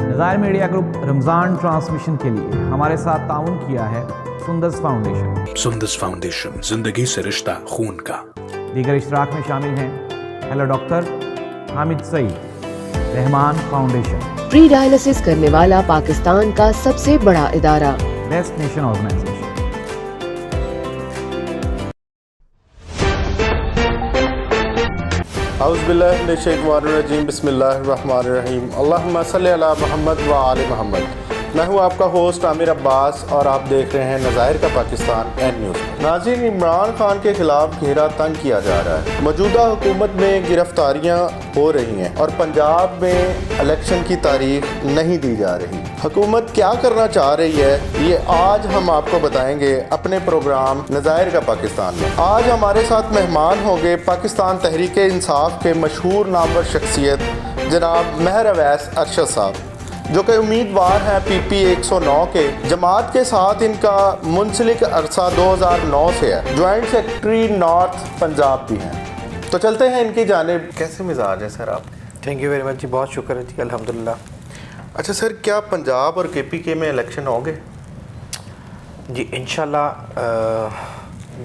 नज़ायर media group Ramzan transmission के लिए हमारे साथ ताउन किया है सुंदस फाउंडेशन। सुंदस फाउंडेशन, जिंदगी से रिश्ता खून का। दीगर इश्तराक में शामिल हैं hello doctor Hamid Saeed, Rahman foundation, pre dialysis करने वाला पाकिस्तान का सबसे बड़ा इदारा, बेस्ट नेशन ऑर्गेनाइजेशन। औज़ुबिल्लाहिमिनश्शैतानिर्रजीम, बिस्मिल्लाहिर्रहमानिर्रहीम, अल्लाहुम्मा सल्लि अला मुहम्मद व आले मुहम्मद। मैं हूं आपका होस्ट आमिर अब्बास और आप देख रहे हैं नज़ायर का पाकिस्तान एंड न्यूज़। नाज़रीन, इमरान खान के खिलाफ घेरा तंग किया जा रहा है। मौजूदा हुकूमत में गिरफ्तारियां हो रही हैं और पंजाब में इलेक्शन की तारीख नहीं दी जा रही। हुकूमत क्या करना चाह रही है, ये आज हम आपको बताएंगे अपने प्रोग्राम नज़ायर का पाकिस्तान में। आज हमारे साथ मेहमान होंगे पाकिस्तान तहरीक इंसाफ के मशहूर नामवर शख्सियत जनाब महर अवैस अरशद साहब, जो कि उम्मीदवार हैं PP 109 के। जमात के साथ इनका मुंसलिक अरसा 2009 से है। जॉइंट सेक्रेटरी नॉर्थ पंजाब भी हैं। तो चलते हैं इनकी जानिब। कैसे मिजाज है सर आप? थैंक यू वेरी मच जी, बहुत शुक्र है जी, अल्हम्दुलिल्लाह। अच्छा सर, क्या पंजाब और KPK में इलेक्शन होंगे? जी इंशाल्लाह।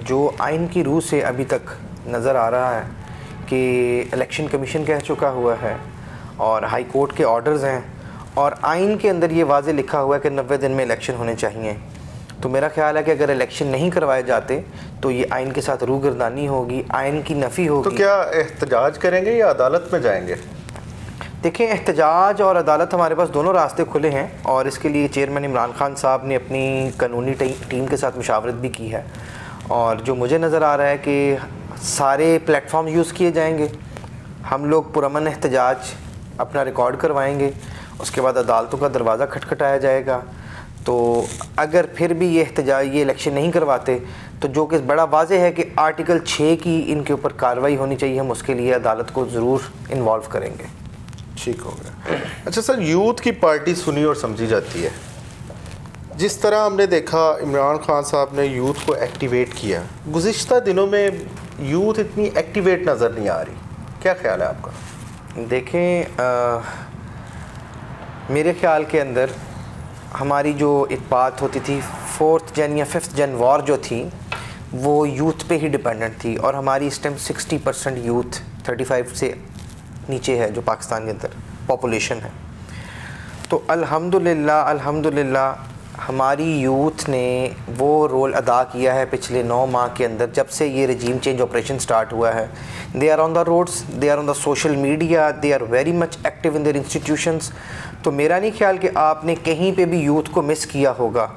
जो आइन की रूह से अभी तक नज़र आ रहा है कि इलेक्शन कमीशन कह चुका हुआ है और हाई कोर्ट के ऑर्डर्स हैं और आइन के अंदर ये वाज़े लिखा हुआ है कि 90 दिन में इलेक्शन होने चाहिए। तो मेरा ख्याल है कि अगर इलेक्शन नहीं करवाए जाते तो ये आइन के साथ रूगर्दानी होगी, आइन की नफ़ी होगी। तो क्या एहतजाज करेंगे या अदालत में जाएंगे? देखें, एहतजाज और अदालत हमारे पास दोनों रास्ते खुले हैं और इसके लिए चेयरमैन इमरान खान साहब ने अपनी कानूनी टीम के साथ मुशावरत भी की है। और जो मुझे नज़र आ रहा है कि सारे प्लेटफॉर्म यूज़ किए जाएंगे। हम लोग पुरअमन एहतजाज अपना रिकॉर्ड करवाएंगे, उसके बाद अदालतों का दरवाज़ा खटखटाया जाएगा। तो अगर फिर भी ये एहतजाज, ये इलेक्शन नहीं करवाते तो जो कि बड़ा वाज़ेह है कि आर्टिकल 6 की इनके ऊपर कार्रवाई होनी चाहिए, हम उसके लिए अदालत को ज़रूर इन्वॉल्व करेंगे। ठीक हो गया। अच्छा सर, यूथ की पार्टी सुनी और समझी जाती है। जिस तरह हमने देखा इमरान खान साहब ने यूथ को एक्टिवेट किया, गुज़िश्ता दिनों में यूथ इतनी एक्टिवेट नज़र नहीं आ रही। क्या ख्याल है आपका? देखें, मेरे ख्याल के अंदर हमारी जो एक बात होती थी 4th जन या 5th जन वॉर जो थी वो यूथ पे ही डिपेंडेंट थी और हमारी इस टाइम 60% यूथ 35 से नीचे है जो पाकिस्तान के अंदर पॉपुलेशन है। तो अल्हम्दुलिल्लाह हमारी यूथ ने वो रोल अदा किया है पिछले 9 माह के अंदर, जब से ये रजीम चेंज ऑपरेशन स्टार्ट हुआ है। They are on the roads, they are on the social media, they are very much active in their institutions. तो मेरा नहीं ख्याल कि आपने कहीं पे भी यूथ को मिस किया होगा।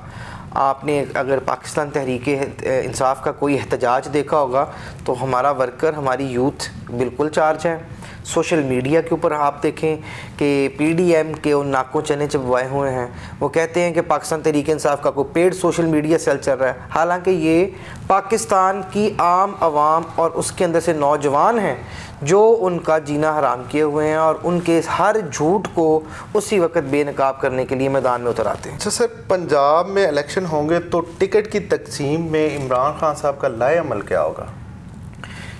आपने अगर पाकिस्तान तहरीक इंसाफ का कोई एहतजाज देखा होगा तो हमारा वर्कर, हमारी यूथ बिल्कुल चार्ज है। सोशल मीडिया के ऊपर आप देखें कि PDM के उन नाकों चने चबवाए हुए हैं। वो कहते हैं कि पाकिस्तान तहरीक इंसाफ का कोई पेड सोशल मीडिया सेल चल रहा है, हालांकि ये पाकिस्तान की आम आवाम और उसके अंदर से नौजवान हैं जो उनका जीना हराम किए हुए हैं और उनके हर झूठ को उसी वक्त बेनकाब करने के लिए मैदान में उतर आते हैं। अच्छा सर, पंजाब में इलेक्शन होंगे तो टिकट की तकसीम में इमरान खान साहब का लाए अमल क्या होगा?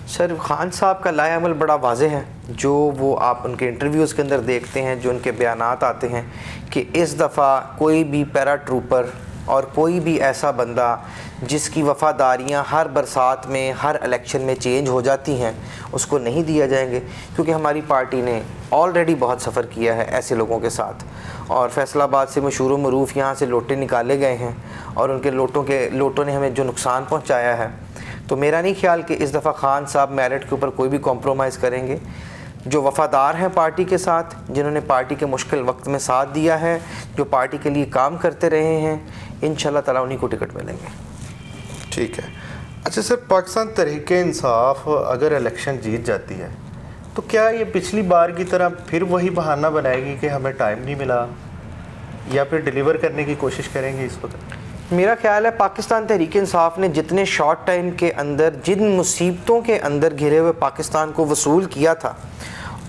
सर, खान साहब का लाए अमल बड़ा वाज़ेह है। जो वो आप उनके इंटरव्यूज़ के अंदर देखते हैं, जो उनके बयानात आते हैं कि इस दफ़ा कोई भी पैरा ट्रूपर और कोई भी ऐसा बंदा जिसकी वफ़ादारियाँ हर बरसात में, हर इलेक्शन में चेंज हो जाती हैं, उसको नहीं दिया जाएंगे। क्योंकि हमारी पार्टी ने ऑलरेडी बहुत सफ़र किया है ऐसे लोगों के साथ और फैसलाबाद से मशहूर मरूफ यहाँ से लोटे निकाले गए हैं और उनके लोटों ने हमें जो नुकसान पहुँचाया है। तो मेरा नहीं ख्याल कि इस दफ़ा खान साहब मेरिट के ऊपर कोई भी कॉम्प्रोमाइज़ करेंगे। जो वफ़ादार हैं पार्टी के साथ, जिन्होंने पार्टी के मुश्किल वक्त में साथ दिया है, जो पार्टी के लिए काम करते रहे हैं, इंशाल्लाह ताला उन्हीं को टिकट मिलेंगे। ठीक है। अच्छा सर, पाकिस्तान तहरीक इंसाफ अगर इलेक्शन जीत जाती है तो क्या ये पिछली बार की तरह फिर वही बहाना बनाएगी कि हमें टाइम नहीं मिला, या फिर डिलीवर करने की कोशिश करेंगे इस वक्त? मेरा ख्याल है पाकिस्तान तहरीक इंसाफ ने जितने शॉर्ट टाइम के अंदर जिन मुसीबतों के अंदर घिरे हुए पाकिस्तान को वसूल किया था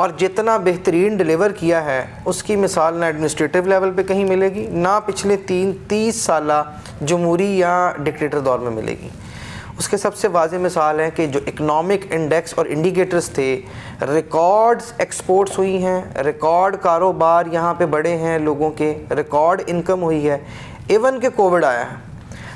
और जितना बेहतरीन डिलीवर किया है, उसकी मिसाल ना एडमिनिस्ट्रेटिव लेवल पे कहीं मिलेगी, ना पिछले 30 साल जमहूरी या डिक्टेटर दौर में मिलेगी। उसके सबसे वाज़ेह मिसाल है कि जो इकनॉमिक इंडेक्स और इंडिकेटर्स थे, रिकॉर्ड्स एक्सपोर्ट्स हुई हैं, रिकॉर्ड कारोबार यहाँ पे बढ़े हैं लोगों के, रिकॉर्ड इनकम हुई है। इवन के कोविड आया है,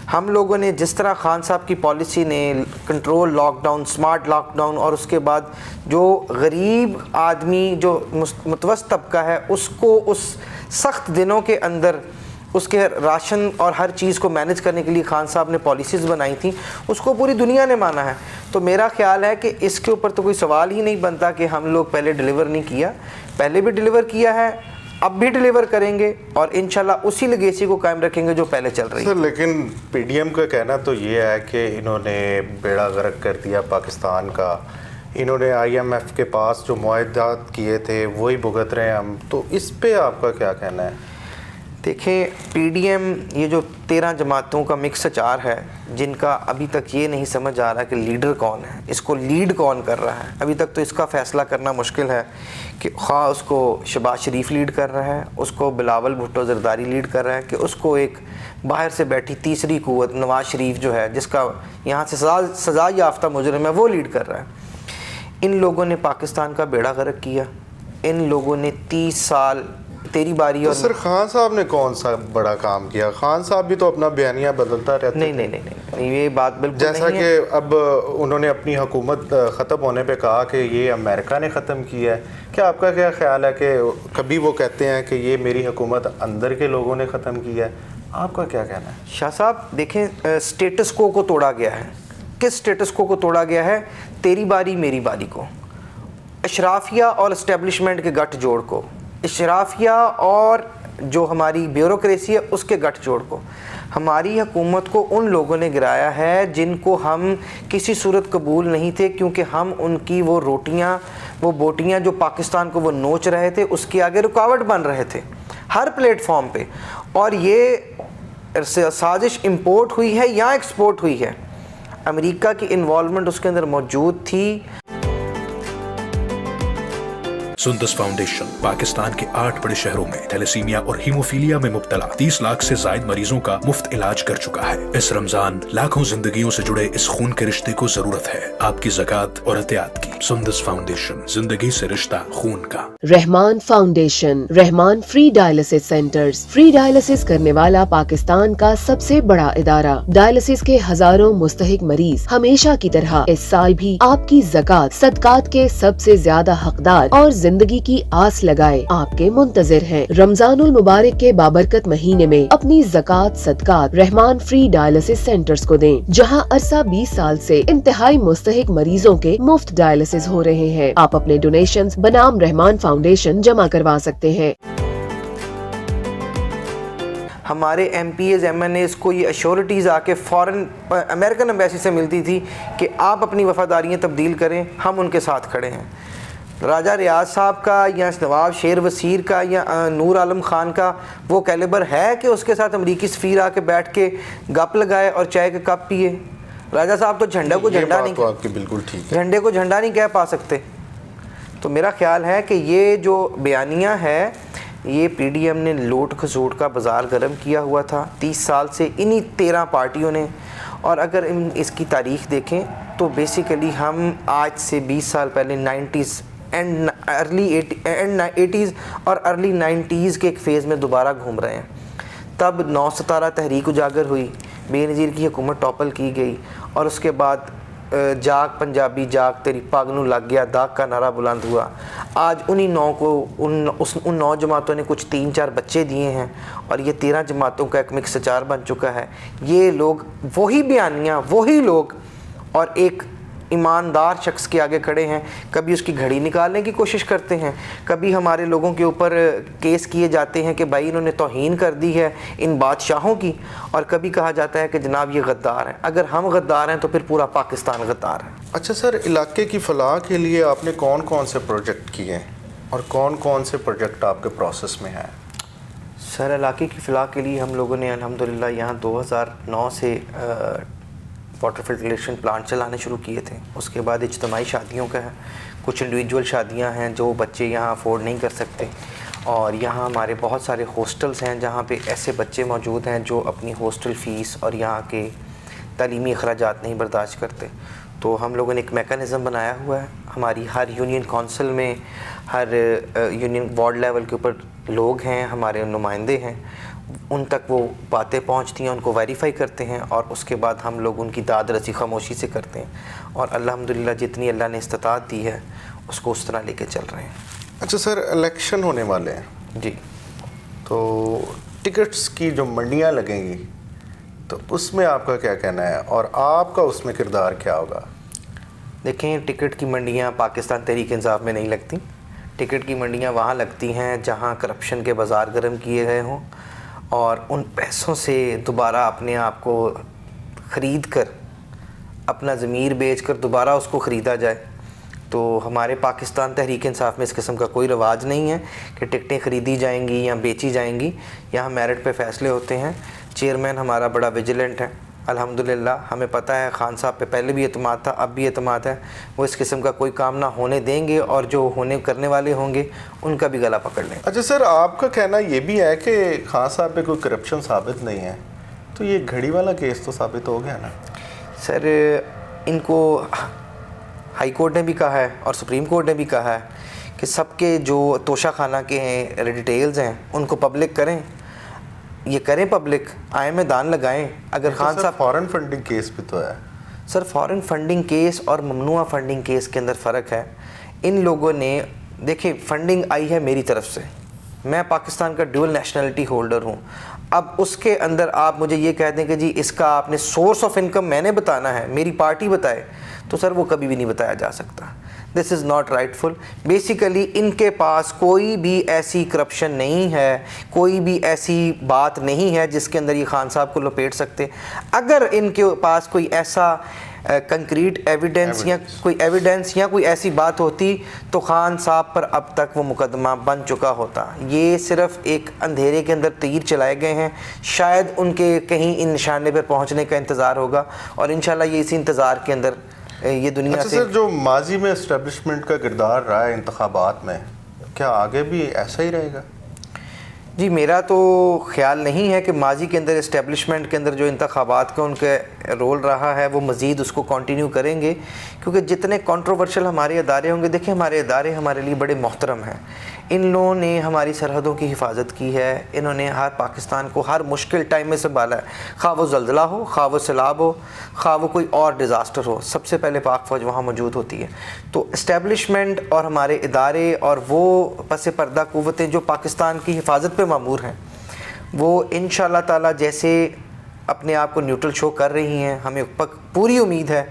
हम लोगों ने जिस तरह खान साहब की पॉलिसी ने कंट्रोल लॉकडाउन, स्मार्ट लॉकडाउन, और उसके बाद जो गरीब आदमी जो मुतवस्सित तबका है उसको उस सख्त दिनों के अंदर उसके राशन और हर चीज़ को मैनेज करने के लिए खान साहब ने पॉलिसीज़ बनाई थी, उसको पूरी दुनिया ने माना है। तो मेरा ख्याल है कि इसके ऊपर तो कोई सवाल ही नहीं बनता कि हम लोग पहले डिलीवर नहीं किया, पहले भी डिलीवर किया है, अब भी डिलीवर करेंगे और इंशाल्लाह उसी लेगेसी को कायम रखेंगे जो पहले चल रही है। सर लेकिन पीडीएम का कहना तो ये है कि इन्होंने बेड़ा गर्क कर दिया पाकिस्तान का, इन्होंने आईएमएफ के पास जो मुआहदात किए थे वही भुगत रहे हैं हम, तो इस पे आपका क्या कहना है? देखें, पीडीएम ये जो 13 जमातों का मिक्स अचार है, जिनका अभी तक ये नहीं समझ आ रहा कि लीडर कौन है, इसको लीड कौन कर रहा है। अभी तक तो इसका फ़ैसला करना मुश्किल है कि खा उसको शहबाज शरीफ लीड कर रहा है, उसको बिलावल भुट्टो ज़रदारी लीड कर रहा है, कि उसको एक बाहर से बैठी तीसरी क़ुव्वत नवाज शरीफ जो है, जिसका यहाँ से सज़ा याफ्ता मुजरिम है, वो लीड कर रहा है। इन लोगों ने पाकिस्तान का बेड़ा गर्क किया, इन लोगों ने 30 साल तेरी बारी। और तो सर खान साहब ने कौन सा बड़ा काम किया? खान साहब भी तो अपना बयानिया बदलता रहता है। नहीं, ये बात बिल्कुल जैसा नहीं कि है। अब उन्होंने अपनी हुकूमत ख़त्म होने पे कहा कि ये अमेरिका ने ख़त्म किया है, क्या आपका क्या ख्याल है कि कभी वो कहते हैं कि ये मेरी हुकूमत अंदर के लोगों ने ख़त्म किया है, आपका क्या कहना है? शाह साहब देखें, स्टेटस को तोड़ा गया है। किस स्टेटस को तोड़ा गया है? तेरी बारी मेरी बारी को, अशराफिया और इस्टेब्लिशमेंट के गठजोड़ को, अशराफिया और जो हमारी ब्यूरोक्रेसी है उसके गठजोड़ को। हमारी हुकूमत को उन लोगों ने गिराया है जिनको हम किसी सूरत कबूल नहीं थे, क्योंकि हम उनकी वो रोटियां, वो बोटियां जो पाकिस्तान को वो नोच रहे थे, उसके आगे रुकावट बन रहे थे हर प्लेटफॉर्म पे। और ये साजिश इंपोर्ट हुई है या एक्सपोर्ट हुई है, अमेरिका की इन्वॉल्वमेंट उसके अंदर मौजूद थी। सुंदस फाउंडेशन पाकिस्तान के 8 बड़े शहरों में थैलेसीमिया और हीमोफीलिया में मुब्तला 30 लाख से ज्यादा मरीजों का मुफ्त इलाज कर चुका है। इस रमजान लाखों जिंदगियों से जुड़े इस खून के रिश्ते को जरूरत है आपकी ज़कात और एहतियात की। सुंदस फाउंडेशन, जिंदगी से रिश्ता खून का। Rahman foundation, Rahman free dialysis centres. Free dialysis करने वाला पाकिस्तान का सबसे बड़ा इदारा। डायलिसिस के हजारों मुस्तहिक मरीज हमेशा की तरह इस साल भी आपकी ज़कात सदकात के सबसे ज्यादा हकदार और जिंदगी की आस लगाए आपके मुंतजिर हैं। रमजानुल मुबारक के बाबरकत महीने में अपनी ज़कात सदकात रहमान फ्री डायलिसिस सेंटर्स को दें, जहां अरसा 20 साल से इंतहाई मुस्तहिक मरीजों के मुफ्त डायलिसिस हो रहे हैं। आप अपने डोनेशंस बनाम रहमान फाउंडेशन जमा करवा सकते हैं। हमारे MPs MNAs को ये अश्योरिटीज़ आके फ़ौरन अमेरिकन एम्बेसी से मिलती थी कि आप अपनी वफादारियाँ तब्दील करें, हम उनके साथ खड़े हैं। राजा रियाज साहब का या नवाब शेर वसीर का या नूर आलम खान का वो कैलिबर है कि उसके साथ अमरीकी सफ़ीर आके बैठ के गप लगाए और चाय के कप पिए? राजा साहब तो झंडा को झंडा नहीं, तो आपकी बिल्कुल ठीक है, झंडे को झंडा नहीं कह पा सकते। तो मेरा ख्याल है कि ये जो बयानिया है, ये PDM ने लूट खसूट का बाज़ार गर्म किया हुआ था 30 साल से इन्हीं 13 पार्टियों ने। और अगर इसकी तारीख़ देखें तो बेसिकली हम आज से 20 साल पहले 90s एंड अर्ली 80s और अर्ली 90s के एक फ़ेज़ में दोबारा घूम रहे हैं। तब 9 सितारा तहरीक उजागर हुई, बेनज़ीर की हुकूमत टॉपल की गई, और उसके बाद जाग पंजाबी जाग तेरी पग नूं लग गया दाग का नारा बुलंद हुआ। आज उन्हीं 9 को उन 9 जमातों ने कुछ 3-4 बच्चे दिए हैं और ये 13 जमातों का एक मिक्स अचार बन चुका है। ये लोग वही बयानियाँ, वही लोग, और एक ईमानदार शख्स के आगे खड़े हैं। कभी उसकी घड़ी निकालने की कोशिश करते हैं, कभी हमारे लोगों के ऊपर केस किए जाते हैं कि भाई इन्होंने तौहीन कर दी है इन बादशाहों की, और कभी कहा जाता है कि जनाब ये गद्दार हैं। अगर हम गद्दार हैं तो फिर पूरा पाकिस्तान गद्दार है। अच्छा सर, इलाके की फलाह के लिए आपने कौन कौन से प्रोजेक्ट किए हैं और कौन कौन से प्रोजेक्ट आपके प्रोसेस में हैं? सर, इलाके की फलाह के लिए हम लोगों ने अल्हम्दुलिल्लाह यहाँ 2009 से वाटर फिल्ट्रेशन प्लांट चलाने शुरू किए थे। उसके बाद इज्तिमाई शादियों का है, कुछ इंडिविजुअल शादियां हैं जो बच्चे यहाँ अफोर्ड नहीं कर सकते, और यहाँ हमारे बहुत सारे हॉस्टल्स हैं जहाँ पे ऐसे बच्चे मौजूद हैं जो अपनी हॉस्टल फ़ीस और यहाँ के तालीमी अखराजात नहीं बर्दाश्त करते। तो हम लोगों ने एक मेकनिज़म बनाया हुआ है, हमारी हर यूनियन काउंसिल में, हर यूनियन वार्ड लेवल के ऊपर लोग हैं, हमारे नुमाइंदे हैं, उन तक वो बातें पहुंचती हैं, उनको वेरीफाई करते हैं और उसके बाद हम लोग उनकी दाद रसी खामोशी से करते हैं और अल्हम्दुलिल्लाह जितनी अल्लाह ने इस्तात दी है उसको उस तरह लेके चल रहे हैं। अच्छा सर, इलेक्शन होने वाले हैं जी, तो टिकट्स की जो मंडियां लगेंगी तो उसमें आपका क्या कहना है और आपका उसमें किरदार क्या होगा? देखें, टिकट की मंडियां पाकिस्तान तहरीक इंसाफ में नहीं लगती। टिकट की मंडियां वहाँ लगती हैं जहाँ करप्शन के बाज़ार गर्म किए गए हों और उन पैसों से दोबारा अपने आप को ख़रीद कर, अपना ज़मीर बेच कर दोबारा उसको ख़रीदा जाए। तो हमारे पाकिस्तान तहरीक इंसाफ में इस किस्म का कोई रवाज नहीं है कि टिकटें ख़रीदी जाएंगी या बेची जाएंगी। यहाँ मेरिट पे फ़ैसले होते हैं। चेयरमैन हमारा बड़ा विजिलेंट है अल्हम्दुलिल्लाह। हमें पता है खान साहब पे पहले भी एतमाद था, अब भी एतमाद है। वो इस किस्म का कोई काम ना होने देंगे और जो होने करने वाले होंगे उनका भी गला पकड़ लेंगे। अच्छा सर, आपका कहना ये भी है कि खान साहब पे कोई करप्शन साबित नहीं है, तो ये घड़ी वाला केस तो साबित हो गया ना? सर, इनको हाई कोर्ट ने भी कहा है और सुप्रीम कोर्ट ने भी कहा है कि सबके जो तोशा खाना के हैं डिटेल्स हैं उनको पब्लिक करें, ये करें पब्लिक, आए मैदान लगाएं। अगर खान साहब फॉरेन फंडिंग केस भी तो है सर, फॉरेन फंडिंग केस और ममनुआ फंडिंग केस के अंदर फ़र्क है। इन लोगों ने देखिए, फंडिंग आई है मेरी तरफ से, मैं पाकिस्तान का ड्यूअल नेशनलिटी होल्डर हूँ। अब उसके अंदर आप मुझे ये कह दें कि जी इसका आपने सोर्स ऑफ इनकम मैंने बताना है, मेरी पार्टी बताए, तो सर वो कभी भी नहीं बताया जा सकता। This is not rightful. Basically इनके पास कोई भी ऐसी करप्शन नहीं है, कोई भी ऐसी बात नहीं है जिसके अंदर ये खान साहब को लपेट सकते। अगर इनके पास कोई ऐसा कंक्रीट एविडेंस या कोई ऐसी बात होती तो खान साहब पर अब तक वो मुकदमा बन चुका होता। ये सिर्फ एक अंधेरे के अंदर तीर चलाए गए हैं, शायद उनके कहीं इन निशाने पर पहुंचने का इंतज़ार होगा और इंशाल्लाह ये इसी इंतज़ार के अंदर ये दुनिया अच्छा से। सर, जो माजी में एस्टेब्लिशमेंट का किरदार रहा है इंतखाबात में, क्या आगे भी ऐसा ही रहेगा? जी, मेरा तो ख्याल नहीं है कि माजी के अंदर इस्टेब्लिशमेंट के अंदर जो इंतखाबात का उनका रोल रहा है वो मज़ीद उसको कंटिन्यू करेंगे, क्योंकि जितने कंट्रोवर्शियल हमारे अदारे होंगे, देखिए हमारे अदारे हमारे लिए बड़े मोहतरम हैं। इन लोगों ने हमारी सरहदों की हिफाजत की है, इन्होंने हर पाकिस्तान को हर मुश्किल टाइम में संभाला है, खा वो ज़ल्ज़ला हो, खा वो सैलाब हो, खा वो कोई और डिज़ास्टर हो, सबसे पहले पाक फ़ौज वहाँ मौजूद होती है। तो इस्टेब्लिशमेंट और हमारे इदारे और वो पस पर्दा क़ुव्वतें जो पाकिस्तान की हिफाजत पे मामूर हैं, वो इंशाअल्लाह ताला जैसे अपने आप को न्यूट्रल शो कर रही हैं, हमें पूरी उम्मीद है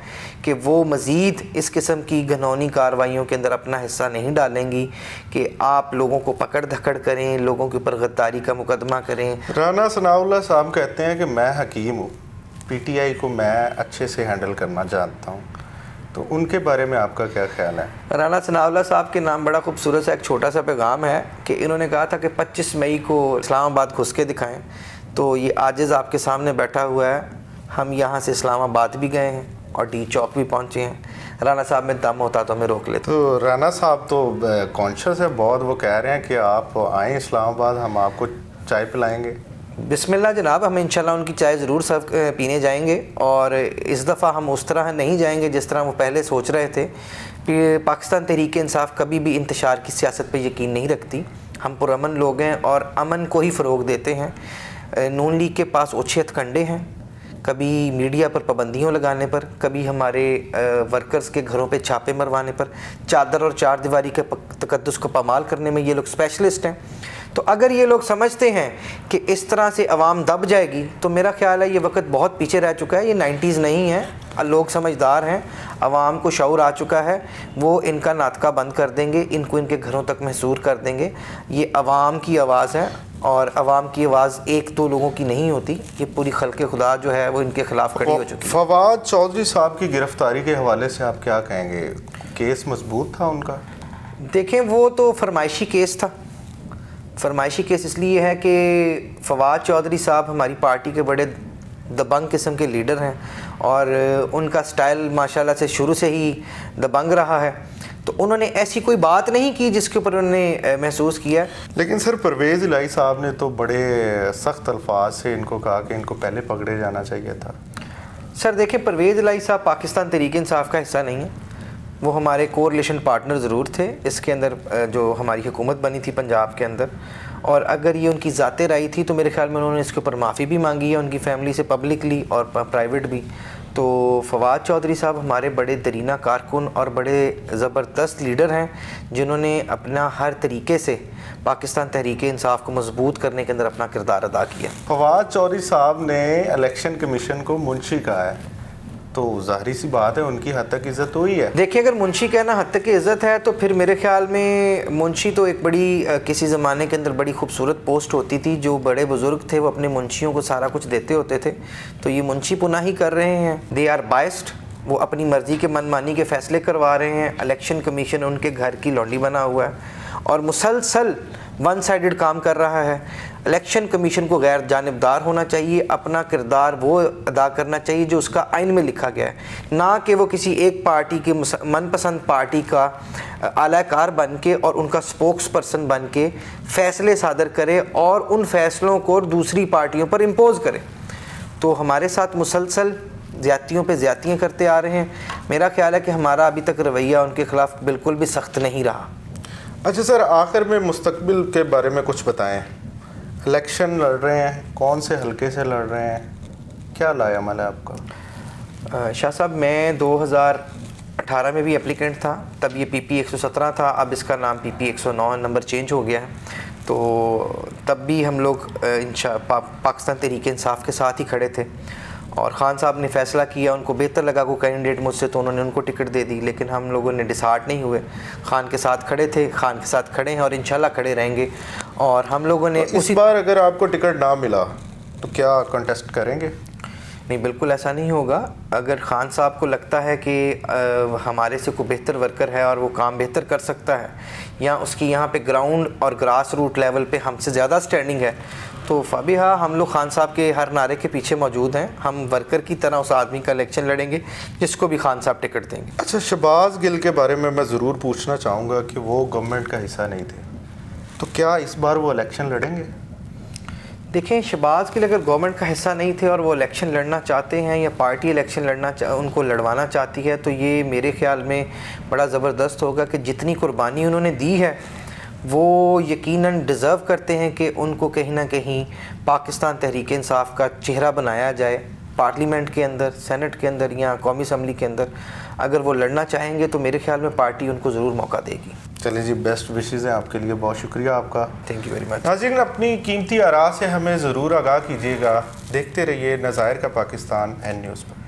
कि वो मज़ीद इस किस्म की घनौनी कार्रवाइयों के अंदर अपना हिस्सा नहीं डालेंगी कि आप लोगों को पकड़ धकड़ करें, लोगों के ऊपर गद्दारी का मुकदमा करें। राना सनाउल्लाह साहब कहते हैं कि मैं हकीम हूँ, पीटीआई को मैं अच्छे से हैंडल करना जानता हूँ, तो उनके बारे में आपका क्या ख्याल है? राना सनाउल्लाह साहब के नाम बड़ा खूबसूरत सा एक छोटा सा पैगाम है कि इन्होंने कहा था कि 25 मई को इस्लामाबाद घुस के दिखाएँ। तो ये आजिज़ आपके सामने बैठा हुआ है, हम यहाँ से इस्लामाबाद भी गए हैं और डी चौक भी पहुँचे हैं। राना साहब में दम होता तो हमें रोक लेते। तो राना साहब तो कॉन्शियस है बहुत, वो कह रहे हैं कि आप आएँ इस्लामाबाद, हम आपको चाय पिलाएंगे। बिस्मिल्लाह जनाब, हम इंशाल्लाह उनकी चाय ज़रूर सर्व पीने जाएंगे और इस दफ़ा हम उस तरह नहीं जाएंगे जिस तरह वो पहले सोच रहे थे। पाकिस्तान तहरीक इंसाफ कभी भी इंतशार की सियासत पे यकीन नहीं रखती। हम पुरअमन लोग हैं और अमन को ही फ़रोग देते हैं। नून लीग के पास ओछे हथकंडे हैं, कभी मीडिया पर पाबंदियों लगाने पर, कभी हमारे वर्कर्स के घरों पे छापे मरवाने पर, चादर और चार दीवारी के तकद्दुस को पामाल करने में ये लोग स्पेशलिस्ट हैं। तो अगर ये लोग समझते हैं कि इस तरह से अवाम दब जाएगी तो मेरा ख्याल है ये वक्त बहुत पीछे रह चुका है। ये 90s नहीं है, लोग समझदार हैं, अवाम को शऊर आ चुका है, वो इनका नाटका बंद कर देंगे, इनको इनके घरों तक महसूर कर देंगे। ये अवाम की आवाज़ है और अवाम की आवाज़ एक दो लोगों की नहीं होती, ये पूरी खल्क़े खुदा जो है वो इनके ख़िलाफ़ खड़ी हो चुकी है। फवाद चौधरी साहब की गिरफ्तारी के हवाले से आप क्या कहेंगे? केस मजबूत था उनका? देखें, वो तो फरमाइशी केस था। फरमाइशी केस इसलिए है कि फवाद चौधरी साहब हमारी पार्टी के बड़े दबंग किस्म के लीडर हैं और उनका स्टाइल माशाल्लाह से शुरू से ही दबंग रहा है। तो उन्होंने ऐसी कोई बात नहीं की जिसके ऊपर उन्होंने महसूस किया। लेकिन सर, परवेज़ इलाही साहब ने तो बड़े सख्त अल्फाज से इनको कहा कि इनको पहले पकड़े जाना चाहिए था। सर देखिए, परवेज़ इलाही साहब पाकिस्तान तहरीक इंसाफ का हिस्सा नहीं है, वो हमारे कोरिलेशन पार्टनर ज़रूर थे इसके अंदर जो हमारी हुकूमत बनी थी पंजाब के अंदर। और अगर ये उनकी ज़ाती राय थी तो मेरे ख्याल में उन्होंने इसके ऊपर माफ़ी भी मांगी है उनकी फैमिली से, पब्लिकली और प्राइवेट भी। तो फवाद चौधरी साहब हमारे बड़े दरीना कारकुन और बड़े ज़बरदस्त लीडर हैं, जिन्होंने अपना हर तरीके से पाकिस्तान तहरीक इंसाफ को मजबूत करने के अंदर अपना किरदार अदा किया। फवाद चौधरी साहब ने इलेक्शन कमीशन को मुंशी कहा है, तो जाहिर सी बात है उनकी हद तक इज़्ज़त हुई है। देखिए, अगर मुंशी कहना हद तक की इज़्ज़त है तो फिर मेरे ख्याल में मुंशी तो एक बड़ी किसी ज़माने के अंदर बड़ी खूबसूरत पोस्ट होती थी, जो बड़े बुज़ुर्ग थे वो अपने मुंशियों को सारा कुछ देते होते थे। तो ये मुंशी पुना ही कर रहे हैं, दे आर बाइस्ड, वो अपनी मर्ज़ी के मनमानी के फ़ैसले करवा रहे हैं। इलेक्शन कमीशन उनके घर की लौंडी बना हुआ है और मुसलसल वन साइडेड काम कर रहा है। इलेक्शन कमीशन को गैर जानिबदार होना चाहिए, अपना किरदार वो अदा करना चाहिए जो उसका आइन में लिखा गया है, ना कि वो किसी एक पार्टी के मनपसंद पार्टी का आलाकार बन के और उनका स्पोक्स पर्सन बन के फ़ैसले सादर करे और उन फ़ैसलों को दूसरी पार्टियों पर इम्पोज़ करे। तो हमारे साथ मुसलसल ज़्यादतियों पे ज़्यादतियाँ करते आ रहे हैं। मेरा ख्याल है कि हमारा अभी तक रवैया उनके ख़िलाफ़ बिल्कुल भी सख्त नहीं रहा। अच्छा सर, आखिर में मुस्तकबिल के बारे में कुछ बताएं। इलेक्शन लड़ रहे हैं, कौन से हलके से लड़ रहे हैं, क्या लाएअमल है आपका? शाह साहब, मैं 2018 में भी एप्लीकेंट था, तब ये PP 117 था, अब इसका नाम PP 109 नंबर चेंज हो गया है। तो तब भी हम लोग पाकिस्तान तहरीक इंसाफ के साथ ही खड़े थे और ख़ान साहब ने फ़ैसला किया, उनको बेहतर लगा को कैंडिडेट मुझसे, तो उन्होंने उनको टिकट दे दी। लेकिन हम लोगों ने डिसार्ट नहीं हुए, ख़ान के साथ खड़े थे, ख़ान के साथ खड़े हैं और इंशाल्लाह खड़े रहेंगे। और हम लोगों ने तो इस बार अगर आपको टिकट ना मिला तो क्या कंटेस्ट करेंगे? नहीं, बिल्कुल ऐसा नहीं होगा। अगर ख़ान साहब को लगता है कि हमारे से कोई बेहतर वर्कर है और वो काम बेहतर कर सकता है, या उसकी यहाँ पे ग्राउंड और ग्रास रूट लेवल पे हमसे ज़्यादा स्टैंडिंग है, तो फ़ाबिहा हम लोग ख़ान साहब के हर नारे के पीछे मौजूद हैं। हम वर्कर की तरह उस आदमी का इलेक्शन लड़ेंगे जिसको भी ख़ान साहब टिकट देंगे। अच्छा, शहबाज गिल के बारे में मैं ज़रूर पूछना चाहूँगा कि वो गवर्नमेंट का हिस्सा नहीं थे, तो क्या इस बार वो इलेक्शन लड़ेंगे? देखें, शहबाज गिल अगर गवर्नमेंट का हिस्सा नहीं थे और वो इलेक्शन लड़ना चाहते हैं या पार्टी इलेक्शन उनको लड़वाना चाहती है, तो ये मेरे ख्याल में बड़ा ज़बरदस्त होगा कि जितनी कुर्बानी उन्होंने दी है वो यकीनन डिज़र्व करते हैं कि उनको कहीं ना कहीं पाकिस्तान तहरीक इंसाफ का चेहरा बनाया जाए, पार्लियामेंट के अंदर, सेनेट के अंदर या कौमी असम्बली के अंदर। अगर वो लड़ना चाहेंगे तो मेरे ख्याल में पार्टी उनको ज़रूर मौका देगी। चलिए जी, बेस्ट विशेज़ हैं आपके लिए, बहुत शुक्रिया आपका। Thank you very much. नाज़रीन, अपनी कीमती आरा से हमें ज़रूर आगाह कीजिएगा। देखते रहिए नज़ाहिर का पाकिस्तान एन न्यूज़ पर।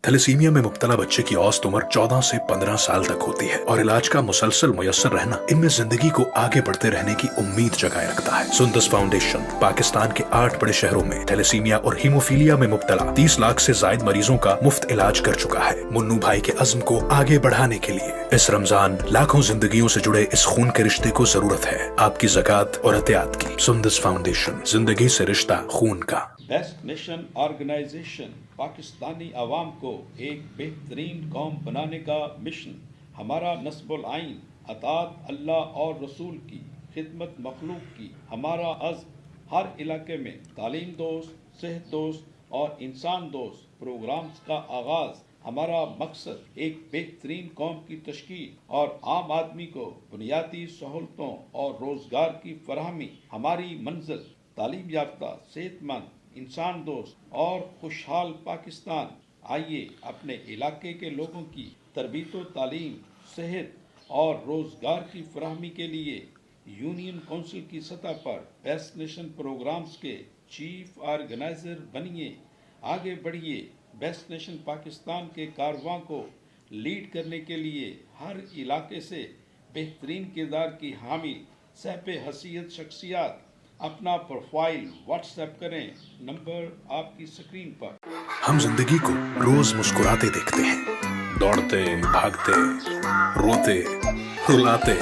थैलेसीमिया में मुब्तला बच्चे की औसत उम्र 14 से 15 साल तक होती है और इलाज का मुसलसल मुयस्सर रहना इनमें जिंदगी को आगे बढ़ते रहने की उम्मीद जगाए रखता है। सुंदस फाउंडेशन पाकिस्तान के 8 बड़े शहरों में थैलेसीमिया और हीमोफीलिया में मुब्तला 30 लाख से जायद मरीजों का मुफ्त इलाज कर चुका है। मुन्नू भाई के अज़्म को आगे बढ़ाने के लिए इस रमजान लाखों जिंदगियों से जुड़े इस खून के रिश्ते को जरूरत है आपकी ज़कात और एहतियात की। सुंदस फाउंडेशन, जिंदगी से रिश्ता खून का। बेस्ट नेशन ऑर्गेनाइजेशन पाकिस्तानी अवाम को एक बेहतरीन कौम बनाने का मिशन। हमारा नस्बुल आइन अतात अल्लाह और रसूल की खिदमत मखलूक की। हमारा अज़्म हर इलाके में तालीम दोस्त, सेहत दोस्त और इंसान दोस्त प्रोग्राम्स का आगाज़। हमारा मकसद एक बेहतरीन कौम की तश्कील और आम आदमी को बुनियादी सहूलतों और रोज़गार की फराहमी। हमारी मंजिल तालीम याफ्ता, सेहतमंद, इंसान दोस्त और खुशहाल पाकिस्तान। आइए अपने इलाके के लोगों की तरबियत व तालीम, सेहत और रोज़गार की फराहमी के लिए यूनियन कौंसिल की सतह पर बेस्ट नेशन प्रोग्राम्स के चीफ ऑर्गेनाइज़र बनिए। आगे बढ़िए। बेस्ट नेशन पाकिस्तान के कारवां को लीड करने के लिए हर इलाके से बेहतरीन किरदार की हामिल सहपे हसीयत शख्सियात अपना प्रोफाइल व्हाट्सएप करें, नंबर आपकी स्क्रीन पर। हम जिंदगी को रोज मुस्कुराते देखते हैं, दौड़ते, भागते, रोते, रुलाते,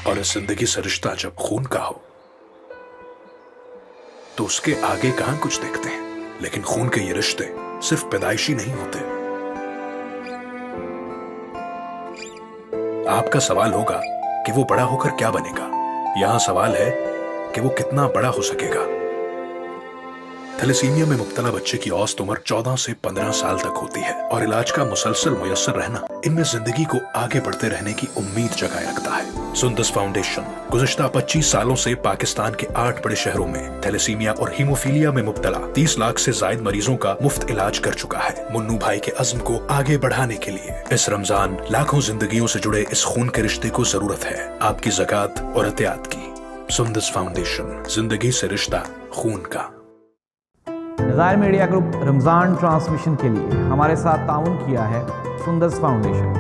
और इस जिंदगी से रिश्ता जब खून का हो तो उसके आगे कहां कुछ देखते हैं। लेकिन खून के ये रिश्ते सिर्फ पैदाइशी नहीं होते। आपका सवाल होगा कि वो बड़ा होकर क्या बनेगा। यहाँ सवाल है कि वो कितना बड़ा हो सकेगा। थैलेसीमिया में मुब्तला बच्चे की औसत उम्र 14 से 15 साल तक होती है और इलाज का मुसलसल मुयस्सर रहना इनमें जिंदगी को आगे बढ़ते रहने की उम्मीद जगाए रखता है। सुंदस फाउंडेशन गुज़श्ता 25 सालों से पाकिस्तान के 8 बड़े शहरों में थैलेसीमिया और हीमोफीलिया में मुब्तला 30 लाख से जायद मरीजों का मुफ्त इलाज कर चुका है। मुन्नू भाई के अज़्म को आगे बढ़ाने के लिए इस रमजान लाखों जिंदगियों से जुड़े इस खून के रिश्ते को जरूरत है आपकी ज़कात और एहतियात की। सुंदस फाउंडेशन, जिंदगी से रिश्ता खून का। नज़ायर मीडिया ग्रुप रमज़ान ट्रांसमिशन के लिए हमारे साथ ताउन किया है सुंदस फाउंडेशन।